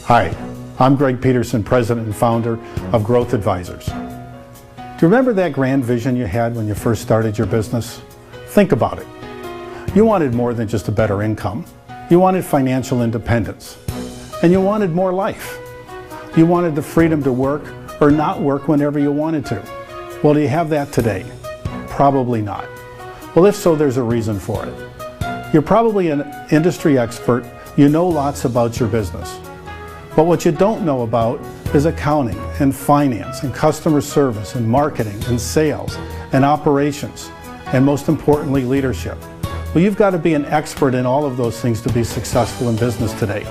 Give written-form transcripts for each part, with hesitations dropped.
Hi, I'm Greg Peterson, President and Founder of Growth Advisors. Do you remember that grand vision you had when you first started your business? Think about it. You wanted more than just a better income. You wanted financial independence. And you wanted more life. You wanted the freedom to work or not work whenever you wanted to. Well, do you have that today? Probably not. Well, if so, there's a reason for it. You're probably an industry expert. You know lots about your business. But what you don't know about is accounting and finance and customer service and marketing and sales and operations and most importantly, leadership. Well, you've got to be an expert in all of those things to be successful in business today.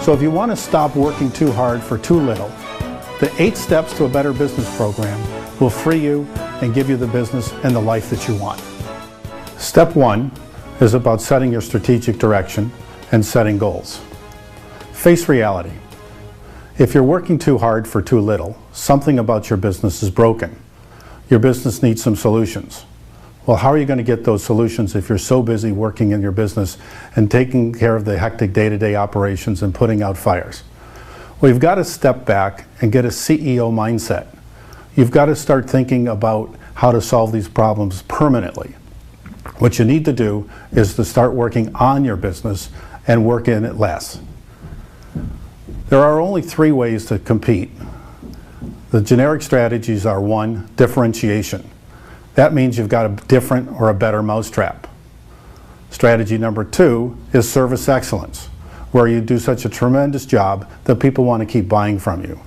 So if you want to stop working too hard for too little, the 8 Steps to a Better Business program will free you and give you the business and the life that you want. Step 1 is about setting your strategic direction and setting goals. Face reality. If you're working too hard for too little, something about your business is broken. Your business needs some solutions. Well, how are you going to get those solutions if you're so busy working in your business and taking care of the hectic day-to-day operations and putting out fires? Well, you've got to step back and get a CEO mindset. You've got to start thinking about how to solve these problems permanently. What you need to do is to start working on your business and work in it less. There are only 3 ways to compete. The generic strategies are 1, differentiation. That means you've got a different or a better mousetrap. Strategy number 2 is service excellence, where you do such a tremendous job that people want to keep buying from you.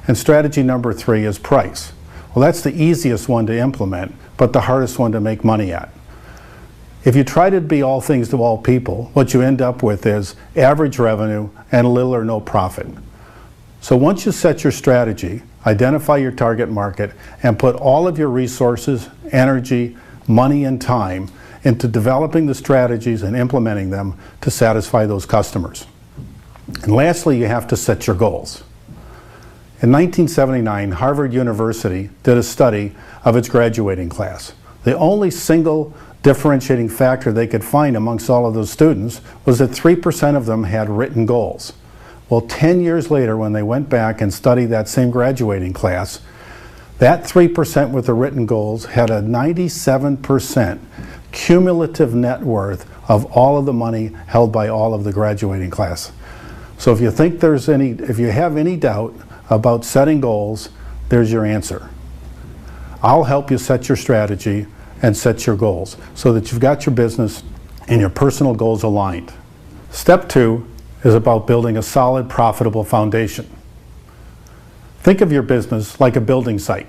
And strategy number 3 is price. Well, that's the easiest one to implement, but the hardest one to make money at. If you try to be all things to all people, what you end up with is average revenue and little or no profit. So once you set your strategy, identify your target market, and put all of your resources, energy, money, and time into developing the strategies and implementing them to satisfy those customers. And lastly, you have to set your goals. In 1979, Harvard University did a study of its graduating class. The only single differentiating factor they could find amongst all of those students was that 3% of them had written goals. Well, 10 years later, when they went back and studied that same graduating class, that 3% with the written goals had a 97% cumulative net worth of all of the money held by all of the graduating class. So if you think if you have any doubt about setting goals, there's your answer. I'll help you set your strategy and set your goals so that you've got your business and your personal goals aligned. Step 2 is about building a solid, profitable foundation. Think of your business like a building site.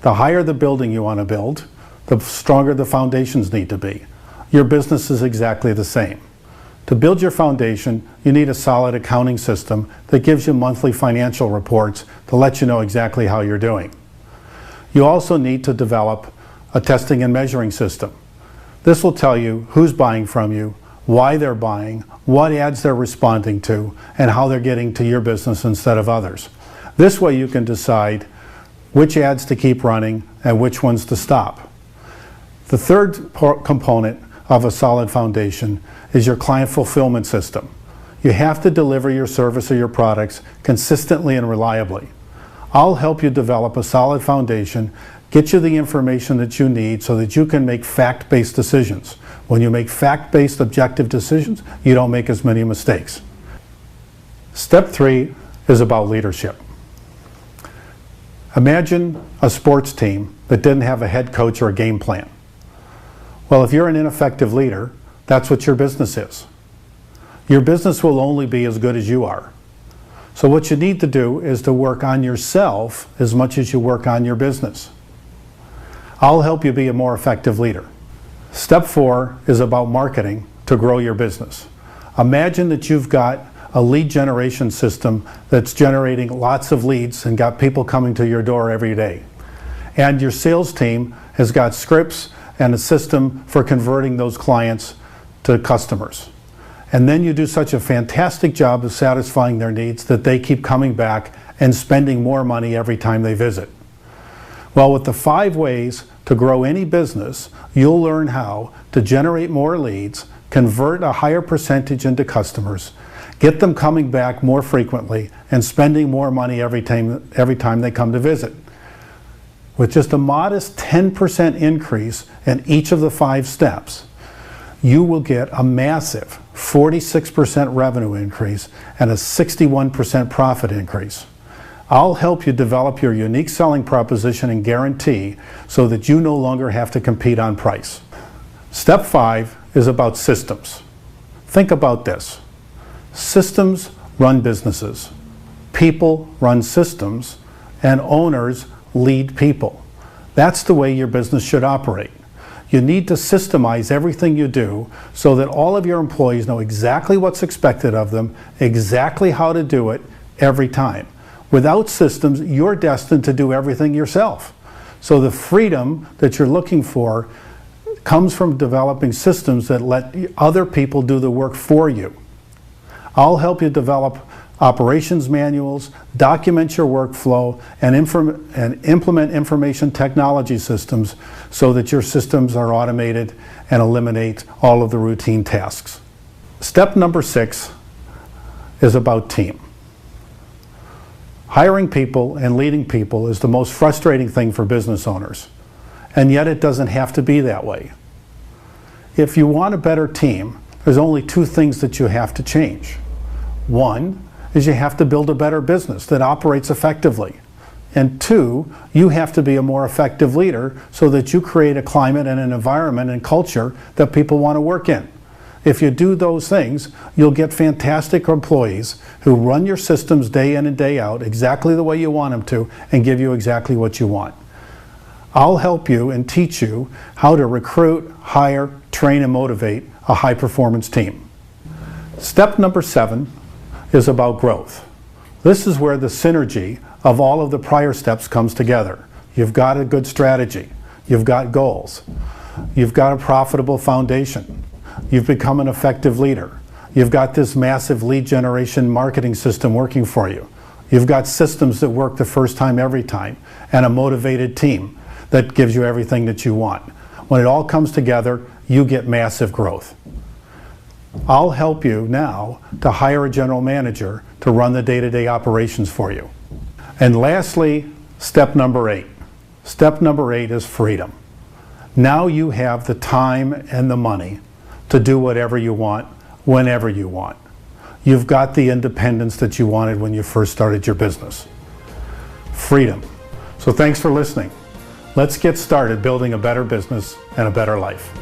The higher the building you want to build, the stronger the foundations need to be. Your business is exactly the same. To build your foundation, you need a solid accounting system that gives you monthly financial reports to let you know exactly how you're doing. You also need to develop a testing and measuring system. This will tell you who's buying from you, why they're buying, what ads they're responding to, and how they're getting to your business instead of others. This way you can decide which ads to keep running and which ones to stop. The third component of a solid foundation is your client fulfillment system. You have to deliver your service or your products consistently and reliably. I'll help you develop a solid foundation, get you the information that you need so that you can make fact-based decisions. When you make fact-based objective decisions, you don't make as many mistakes. Step 3 is about leadership. Imagine a sports team that didn't have a head coach or a game plan. Well, if you're an ineffective leader, that's what your business is. Your business will only be as good as you are. So what you need to do is to work on yourself as much as you work on your business. I'll help you be a more effective leader. Step 4 is about marketing to grow your business. Imagine that you've got a lead generation system that's generating lots of leads and got people coming to your door every day. And your sales team has got scripts and a system for converting those clients to customers. And then you do such a fantastic job of satisfying their needs that they keep coming back and spending more money every time they visit. Well, with the 5 ways to grow any business, you'll learn how to generate more leads, convert a higher percentage into customers, Get them coming back more frequently and spending more money every time they come to visit. With just a modest 10% increase in each of the 5 steps, you will get a massive 46% revenue increase and a 61% profit increase. I'll help you develop your unique selling proposition and guarantee so that you no longer have to compete on price. Step 5 is about systems. Think about this. Systems run businesses, people run systems, and owners lead people. That's the way your business should operate. You need to systemize everything you do so that all of your employees know exactly what's expected of them, exactly how to do it every time. Without systems, you're destined to do everything yourself. So the freedom that you're looking for comes from developing systems that let other people do the work for you. I'll help you develop operations manuals, document your workflow, and implement information technology systems so that your systems are automated and eliminate all of the routine tasks. Step number 6 is about team. Hiring people and leading people is the most frustrating thing for business owners, and yet it doesn't have to be that way. If you want a better team, there's only 2 things that you have to change. One is you have to build a better business that operates effectively. And 2, you have to be a more effective leader so that you create a climate and an environment and culture that people want to work in. If you do those things, you'll get fantastic employees who run your systems day in and day out exactly the way you want them to and give you exactly what you want. I'll help you and teach you how to recruit, hire, train, and motivate a high-performance team. Step number 7 is about growth. This is where the synergy of all of the prior steps comes together. You've got a good strategy. You've got goals. You've got a profitable foundation. You've become an effective leader. You've got this massive lead generation marketing system working for you. You've got systems that work the first time every time, and a motivated team that gives you everything that you want. When it all comes together, you get massive growth. I'll help you now to hire a general manager to run the day-to-day operations for you. And lastly, step number 8. Step number 8 is freedom. Now you have the time and the money to do whatever you want, whenever you want. You've got the independence that you wanted when you first started your business. Freedom. So thanks for listening. Let's get started building a better business and a better life.